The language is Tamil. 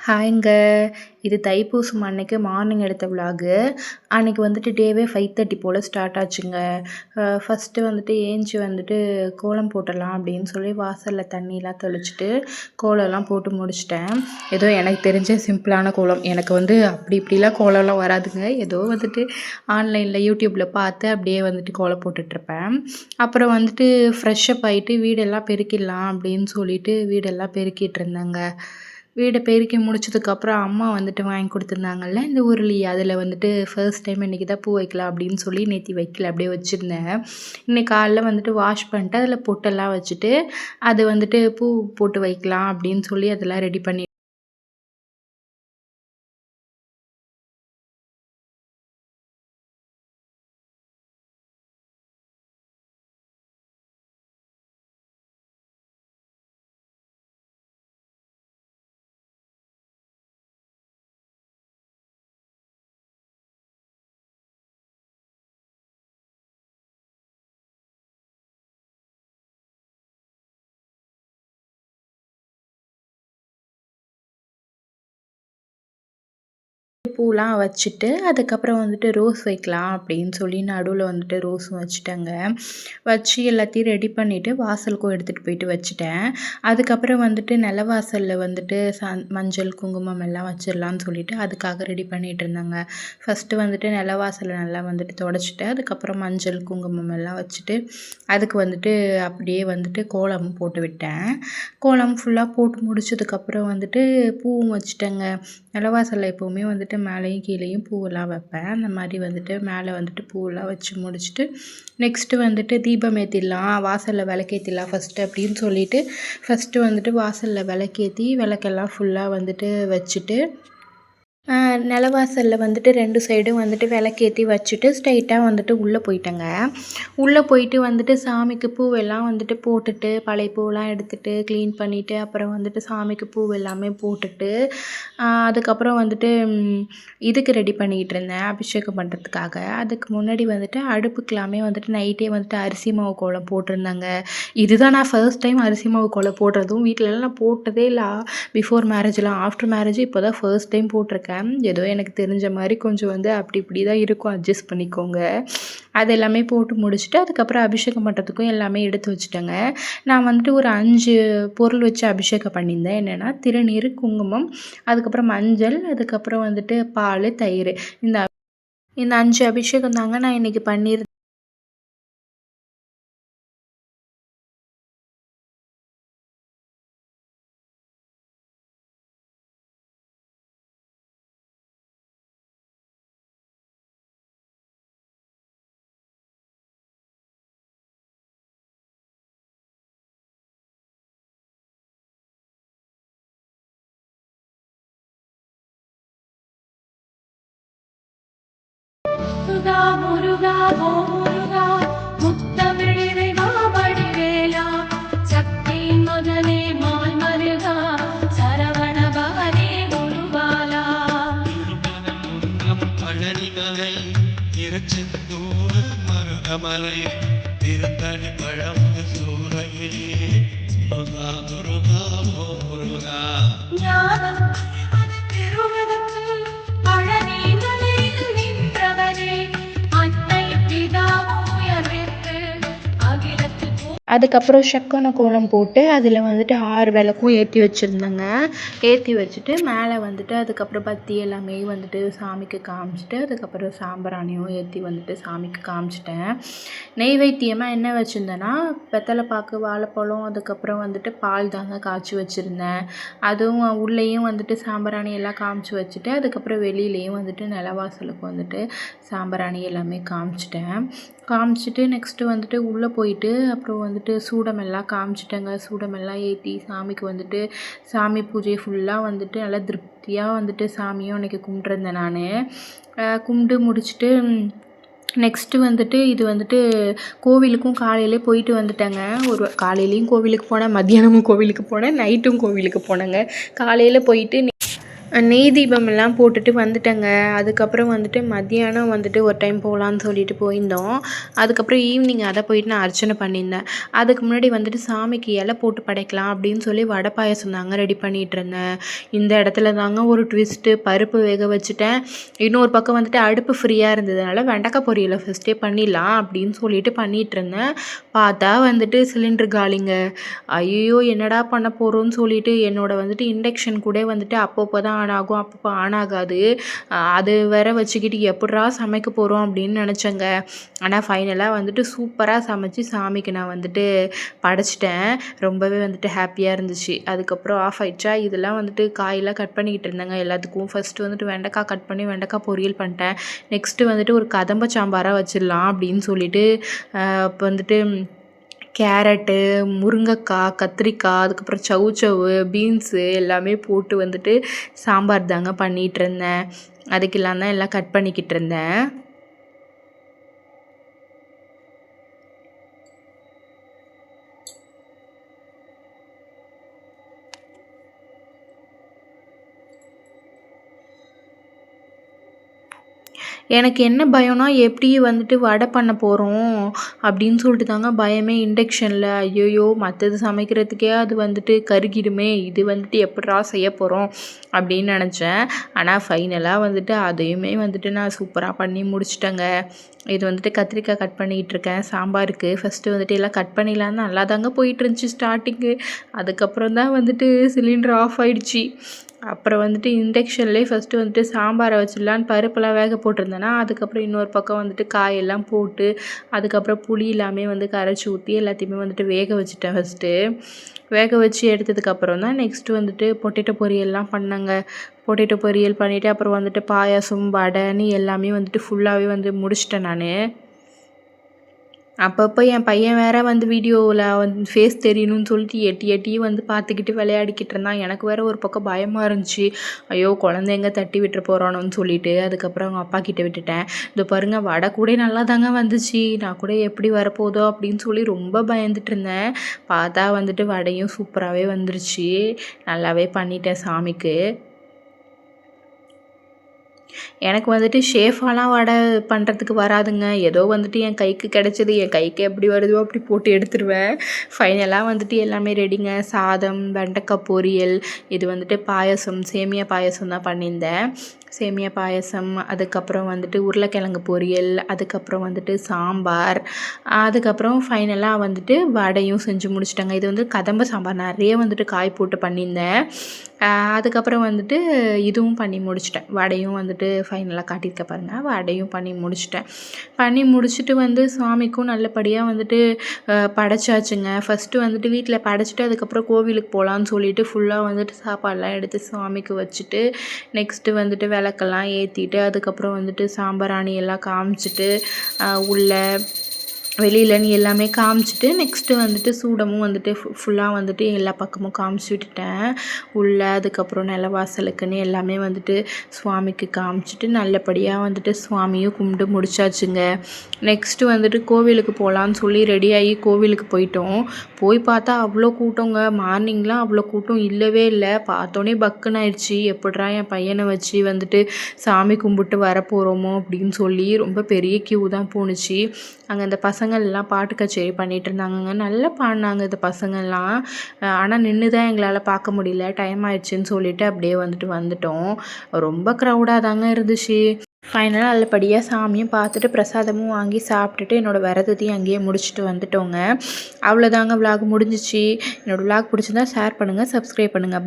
ஹாய்ங்க. இது தைப்பூசம் அன்னைக்கு மார்னிங் எடுத்த விலாகு. அன்னைக்கு வந்துட்டு டேவே 5:30 போல் ஸ்டார்ட் ஆச்சுங்க. ஃபஸ்ட்டு வந்துட்டு ஏஞ்சி வந்துட்டு கோலம் போட்டுடலாம் அப்படின்னு சொல்லி வாசலில் தண்ணியெலாம் தெளிச்சுட்டு கோலம்லாம் போட்டு முடிச்சிட்டேன். ஏதோ எனக்கு தெரிஞ்ச சிம்பிளான கோலம். எனக்கு வந்து அப்படி இப்படிலாம் கோலம்லாம் வராதுங்க. ஏதோ வந்துட்டு ஆன்லைனில் யூடியூப்பில் பார்த்து அப்படியே வந்துட்டு கோலம் போட்டுட்ருப்பேன். அப்புறம் வந்துட்டு ஃப்ரெஷ்ஷப் ஆகிட்டு வீடெல்லாம் பெருக்கிடலாம் அப்படின்னு சொல்லிட்டு வீடெல்லாம் பெருக்கிட்டு இருந்தேங்க. வீடை பெருக்கி முடிச்சதுக்கப்புறம் அம்மா வந்துட்டு வாங்கி கொடுத்துருந்தாங்கல்ல இந்த உருளி, அதில் வந்துட்டு ஃபர்ஸ்ட் டைம் இன்றைக்கி தான் பூ வைக்கலாம் அப்படின்னு சொல்லி நேற்று வைக்கல, அப்படியே வச்சுருந்தேன். இன்னைக்கு காலைல வந்துட்டு வாஷ் பண்ணிட்டு அதில் பொட்டெல்லாம் வச்சுட்டு அது வந்துட்டு பூ போட்டு வைக்கலாம் அப்படின்னு சொல்லி அதெல்லாம் ரெடி பண்ணி பூலாம் வச்சுட்டு அதுக்கப்புறம் வந்துட்டு ரோஸ் வைக்கலாம் அப்படின்னு சொல்லி நடுவில் வந்துட்டு ரோஸும் வச்சுட்டேங்க. வச்சு எல்லாத்தையும் ரெடி பண்ணிவிட்டு வாசலுக்கும் எடுத்துகிட்டு போயிட்டு வச்சுட்டேன். அதுக்கப்புறம் வந்துட்டு நிலவாசலில் வந்துட்டு மஞ்சள் குங்குமம் எல்லாம் வச்சிடலான்னு சொல்லிட்டு அதுக்காக ரெடி பண்ணிகிட்டு இருந்தேங்க. ஃபஸ்ட்டு வந்துட்டு நிலவாசலை நல்லா வந்துட்டு தொடச்சிட்டு அதுக்கப்புறம் மஞ்சள் குங்குமம் எல்லாம் வச்சுட்டு அதுக்கு வந்துட்டு அப்படியே வந்துட்டு கோலமும் போட்டு விட்டேன். கோலம் ஃபுல்லாக போட்டு முடிச்சதுக்கப்புறம் வந்துட்டு பூவும் வச்சுட்டேங்க. நிலவாசலில் எப்போவுமே வந்துட்டு மேலேயும் கீழேயும் பூவெல்லாம் வைப்பேன். அந்த மாதிரி வந்துட்டு மேலே வந்துட்டு பூவெல்லாம் வச்சு முடிச்சுட்டு நெக்ஸ்ட்டு வந்துட்டு தீபம் ஏற்றிடலாம், வாசலில் விளக்கேற்றிடலாம் ஃபஸ்ட்டு அப்படின்னு சொல்லிட்டு ஃபஸ்ட்டு வந்துட்டு வாசலில் விளக்கேற்றி விளக்கெல்லாம் ஃபுல்லாக வந்துட்டு வச்சுட்டு நிலவாசலில் வந்துட்டு 2 சைடும் வந்துட்டு விளக்கேற்றி வச்சுட்டு ஸ்ட்ரைட்டாக வந்துட்டு உள்ளே போயிட்டேங்க. உள்ளே போயிட்டு வந்துட்டு சாமிக்கு பூவெல்லாம் வந்துட்டு போட்டுட்டு பழைய பூவெல்லாம் எடுத்துகிட்டு க்ளீன் பண்ணிவிட்டு அப்புறம் வந்துட்டு சாமிக்கு பூ எல்லாமே போட்டுட்டு அதுக்கப்புறம் வந்துட்டு இதுக்கு ரெடி பண்ணிக்கிட்டு இருந்தேன் அபிஷேகம் பண்ணுறதுக்காக. அதுக்கு முன்னாடி வந்துட்டு அடுப்புக்கெல்லாமே வந்துட்டு நைட்டே வந்துட்டு அரிசி மாவு கோலம் போட்டிருந்தாங்க. இதுதான் நான் ஃபர்ஸ்ட் டைம் அரிசி மாவு கோலம் போடுறதும். வீட்டிலலாம் நான் போட்டதே இல்லை பிஃபோர் மேரேஜ்லாம். ஆஃப்டர் மேரேஜ் இப்போ தான் ஃபர்ஸ்ட் டைம் போட்டிருக்கேன். ஏதோ எனக்கு தெரிஞ்ச மாதிரி கொஞ்சம் வந்து அப்படி இப்படி தான் இருக்கும், அட்ஜஸ்ட் பண்ணிக்கோங்க. அது எல்லாமே போட்டு முடிச்சுட்டு அதுக்கப்புறம் அபிஷேகம் பண்ணுறதுக்கும் எல்லாமே எடுத்து வச்சுட்டேங்க. நான் வந்துட்டு ஒரு 5 பொருள் வச்சு அபிஷேகம் பண்ணியிருந்தேன். என்னென்னா திருநீர், குங்குமம், அதுக்கப்புறம் மஞ்சள், அதுக்கப்புறம் வந்துட்டு பால், தயிர். இந்த 5 அபிஷேகம் தாங்க நான் இன்றைக்கி பண்ணியிருந்தேன். முருகா முருகா ஓ முருகா முத்தமிழிறை மாமணிவேலா சக்தி மகனே மால் மருகா சரவண பவனே குருபாலா பழனிமலை திருச்செந்தூர் மருகமலை திருத்தணி பழம் சூறையே முருகா முருகா ஓ முருகா ஞானம் திருவதற்கு பழனி அதுக்கப்புறம் சக்கனை கோலம் போட்டு அதில் வந்துட்டு 6 விளக்கும் ஏற்றி வச்சுருந்தேங்க. ஏற்றி வச்சுட்டு மேலே வந்துட்டு அதுக்கப்புறம் பத்தி எல்லாமே வந்துட்டு சாமிக்கு காமிச்சிட்டு அதுக்கப்புறம் சாம்பிராணியும் ஏற்றி வந்துட்டு சாமிக்கு காமிச்சிட்டேன். நெய்வேத்தியமாக என்ன வச்சுருந்தேன்னா வெத்தலை பாக்கு, வாழைப்பழம், அதுக்கப்புறம் வந்துட்டு பால் தாங்க காய்ச்சி வச்சுருந்தேன். அதுவும் உள்ளேயும் வந்துட்டு சாம்பிராணி எல்லாம் காமிச்சு வச்சுட்டு அதுக்கப்புறம் வெளியிலையும் வந்துட்டு நிலவாசலுக்கு வந்துட்டு சாம்பிராணி எல்லாமே காமிச்சிட்டு நெக்ஸ்ட்டு வந்துட்டு உள்ளே போயிட்டு அப்புறம் வந்துட்டு சூடமெல்லாம் காமிச்சிட்டேங்க. சூடமெல்லாம் ஏற்றி சாமிக்கு வந்துட்டு சாமி பூஜை ஃபுல்லாக வந்துட்டு நல்லா திருப்தியாக வந்துட்டு சாமியும் அன்றைக்கி கும்பிட்ருந்தேன் நான். கும்பிட்டு முடிச்சுட்டு நெக்ஸ்ட்டு வந்துட்டு இது வந்துட்டு கோவிலுக்கும் காலையிலே போயிட்டு வந்துட்டேங்க. ஒரு காலையிலையும் கோவிலுக்கு போனேன், மத்தியானமும் கோவிலுக்கு போனேன், நைட்டும் கோவிலுக்கு போனேங்க. காலையில் போயிட்டு நெய் தீபம் எல்லாம் போட்டுட்டு வந்துட்டேங்க. அதுக்கப்புறம் வந்துட்டு மத்தியானம் வந்துட்டு ஒரு டைம் போகலான்னு சொல்லிட்டு போயிருந்தோம். அதுக்கப்புறம் ஈவினிங் அதை போயிட்டு நான் அர்ச்சனை பண்ணியிருந்தேன். அதுக்கு முன்னாடி வந்துட்டு சாமிக்கு இலை போட்டு படைக்கலாம் அப்படின்னு சொல்லி வடை பாயாசம் தாங்க ரெடி பண்ணிகிட்டு இருந்தேன். இந்த இடத்துல தாங்க ஒரு ட்விஸ்ட்டு. பருப்பு வேக வச்சுட்டேன். இன்னொரு பக்கம் வந்துட்டு அடுப்பு ஃப்ரீயாக இருந்ததுனால வெண்டைக்காய் பொரியலை ஃபஸ்ட்டே பண்ணிடலாம் அப்படின்னு சொல்லிட்டு பண்ணிகிட்டு இருந்தேன். பார்த்தா வந்துட்டு சிலிண்டர் காலிங்க. ஐயோ என்னடா பண்ண போகிறோன்னு சொல்லிட்டு என்னோட வந்துட்டு இண்டக்ஷன் கூட வந்துட்டு அப்பப்போ தான் ஆன் ஆகும், அப்பப்போ ஆன் ஆகாது. அது வேற வச்சுக்கிட்டு எப்பிட்றா சமைக்க போகிறோம் அப்படின்னு நினச்சேங்க. ஆனால் ஃபைனலாக வந்துட்டு சூப்பராக சமைச்சு சாமிக்கு நான் வந்துட்டு படைச்சிட்டேன். ரொம்பவே வந்துட்டு ஹாப்பியாக இருந்துச்சு. அதுக்கப்புறம் ஆஃப் ஆயிடுச்சா. இதெல்லாம் வந்துட்டு காயெல்லாம் கட் பண்ணிக்கிட்டு இருந்தேங்க எல்லாத்துக்கும். ஃபஸ்ட்டு வந்துட்டு வெண்டைக்காய் கட் பண்ணி வெண்டைக்காய் பொரியல் பண்ணிட்டேன். நெக்ஸ்ட்டு வந்துட்டு ஒரு கதம்ப சாம்பாராக வச்சிடலாம் அப்படின்னு சொல்லிட்டு இப்போ வந்துட்டு கேரட்டு, முருங்கைக்காய், கத்திரிக்காய், அதுக்கப்புறம் சௌசௌவு, பீன்ஸு எல்லாமே போட்டு வந்துட்டு சாம்பார் தாங்க பண்ணிகிட்ருந்தேன். அதுக்கெல்லாம் தான் எல்லாம் கட் பண்ணிக்கிட்டு இருந்தேன். எனக்கு என்ன பயம்னா எப்படி வந்துட்டு வடை பண்ண போகிறோம் அப்படின்னு சொல்லிட்டு தாங்க பயமே இண்டக்ஷனில். ஐயோயோ மற்றது சமைக்கிறதுக்கே அது வந்துட்டு கருகிடுமே, இது வந்துட்டு எப்படிரா செய்ய போகிறோம் அப்படின்னு நினச்சேன். ஆனால் ஃபைனலாக வந்துட்டு அதையுமே வந்துட்டு நான் சூப்பராக பண்ணி முடிச்சிட்டேங்க. இது வந்துட்டு கத்திரிக்காய் கட் பண்ணிக்கிட்டு இருக்கேன் சாம்பாருக்கு. ஃபஸ்ட்டு வந்துட்டு எல்லாம் கட் பண்ணிடலான்னு நல்லா தாங்க போயிட்டு இருந்துச்சு ஸ்டார்டிங்கு. அதுக்கப்புறம் தான் வந்துட்டு சிலிண்டர் ஆஃப் ஆகிடுச்சி. அப்புறம் வந்துட்டு இண்டக்ஷன்லேயே ஃபஸ்ட்டு வந்துட்டு சாம்பாரை வச்சிடலான்னு பருப்பெல்லாம் வேக போட்டிருந்தேன்னா, அதுக்கப்புறம் இன்னொரு பக்கம் வந்துட்டு காயெல்லாம் போட்டு அதுக்கப்புறம் புளி எல்லாமே வந்து கரைச்சி ஊற்றி எல்லாத்தையுமே வந்துட்டு வேக வச்சுட்டேன் ஃபஸ்ட்டு. வேக வச்சு எடுத்ததுக்கப்புறம் தான் நெக்ஸ்ட்டு வந்துட்டு பொட்டேட்டோ பொரியல்லாம் பண்ணேங்க. பொட்டேட்டோ பொரியல் பண்ணிவிட்டு அப்புறம் வந்துட்டு பாயாசம், வடைன்னு எல்லாமே வந்துட்டு ஃபுல்லாகவே வந்து முடிச்சிட்டேன் நான். அப்பப்போ என் பையன் வேற வந்து வீடியோவில் வந்து ஃபேஸ் தெரியணும்னு சொல்லிட்டு எட்டி எட்டியும் வந்து பார்த்துக்கிட்டு விளையாடிக்கிட்டு இருந்தான். எனக்கு வேற ஒரு பக்கம் பயமாக இருந்துச்சு. ஐயோ குழந்தை எங்கே தட்டி விட்டுற போகிறானோன்னு சொல்லிட்டு அதுக்கப்புறம் அவங்க அப்பா கிட்ட விட்டுட்டேன். இதோ பாருங்க வடை கூட நல்லா தாங்க வந்துச்சு. நான் கூட எப்படி வரப்போதோ அப்படின்னு சொல்லி ரொம்ப பயந்துட்டு இருந்தேன். பார்த்தா வந்துட்டு வடையும் சூப்பராகவே வந்துருச்சு. நல்லாவே பண்ணிட்டேன் சாமிக்கு. எனக்கு வந்துட்டு ஷேஃபாலாம் வடை பண்ணுறதுக்கு வராதுங்க. ஏதோ வந்துட்டு என் கைக்கு கிடைச்சது, என் கைக்கு எப்படி வருதோ அப்படி போட்டு எடுத்துருவேன். ஃபைனலாக வந்துட்டு எல்லாமே ரெடிங்க. சாதம், வெண்டைக்காய் பொரியல், இது வந்துட்டு பாயசம், சேமியா பாயசம் தான் பண்ணியிருந்தேன். சேமியா பாயசம், அதுக்கப்புறம் வந்துட்டு உருளைக்கிழங்கு பொரியல், அதுக்கப்புறம் வந்துட்டு சாம்பார், அதுக்கப்புறம் ஃபைனலாக வந்துட்டு வடையும் செஞ்சு முடிச்சிட்டேங்க. இது வந்து கதம்ப சாம்பார் நிறைய வந்துட்டு காய் போட்டு பண்ணியிருந்தேன். அதுக்கப்புறம் வந்துட்டு இதுவும் பண்ணி முடிச்சிட்டேன். வடையும் வந்துட்டு ஃபைனலாக காட்டியிருக்க பாருங்கள். வடையும் பண்ணி முடிச்சிட்டேன். பண்ணி முடிச்சுட்டு வந்து சாமிக்கும் நல்லபடியாக வந்துட்டு படைச்சாச்சுங்க. ஃபஸ்ட்டு வந்துட்டு வீட்டில் படைச்சிட்டு அதுக்கப்புறம் கோவிலுக்கு போகலான்னு சொல்லிட்டு ஃபுல்லாக வந்துட்டு சாப்பாடெலாம் எடுத்து சாமிக்கு வச்சுட்டு நெக்ஸ்ட்டு வந்துட்டு விளக்கெல்லாம் ஏற்றிட்டு அதுக்கப்புறம் வந்துட்டு சாம்பிராணி எல்லாம் காமிச்சிட்டு உள்ள வெளியிலன்னு எல்லாமே காமிச்சிட்டு நெக்ஸ்ட்டு வந்துட்டு சூடமும் வந்துட்டு ஃபுல்லாக வந்துட்டு எல்லா பக்கமும் காமிச்சு விட்டுட்டேன். உள்ள அதுக்கப்புறம் நிலவாசலுக்குன்னு எல்லாமே வந்துட்டு சுவாமிக்கு காமிச்சிட்டு நல்லபடியாக வந்துட்டு சுவாமியும் கும்பிட்டு முடிச்சாச்சுங்க. நெக்ஸ்ட்டு வந்துட்டு கோவிலுக்கு போகலான்னு சொல்லி ரெடியாகி கோவிலுக்கு போயிட்டோம். போய் பார்த்தா அவ்வளோ கூட்டங்க. மார்னிங்லாம் அவ்வளோ கூட்டம் இல்லவே இல்லை. பார்த்தோன்னே பக்குன்னு ஆயிடுச்சு. எப்படிரா என் பையனை வச்சு வந்துட்டு சாமி கும்பிட்டு வரப்போகிறோமோ அப்படின்னு சொல்லி ரொம்ப பெரிய கியூ தான் போணுச்சு. அங்கே அந்த பசங்கள்லாம் பாட்டு கச்சேரி பண்ணிகிட்டு இருந்தாங்கங்க. நல்லா பாடினாங்க இந்த பசங்கள்லாம். ஆனால் நின்று தான் எங்களால் பார்க்க முடியல, டைம் ஆயிடுச்சுன்னு சொல்லிட்டு அப்படியே வந்துட்டோம். ரொம்ப க்ரௌடாக தாங்க இருந்துச்சு. ஃபைனலாக நல்லபடியாக சாமியும் பார்த்துட்டு பிரசாதமும் வாங்கி சாப்பிட்டுட்டு என்னோடய விரதத்தையும் அங்கேயே முடிச்சுட்டு வந்துட்டோங்க. அவ்வளோதாங்க விலாக் முடிஞ்சிச்சு. என்னோடய விலாக் பிடிச்சிருந்தா ஷேர் பண்ணுங்கள், சப்ஸ்கிரைப் பண்ணுங்கள்.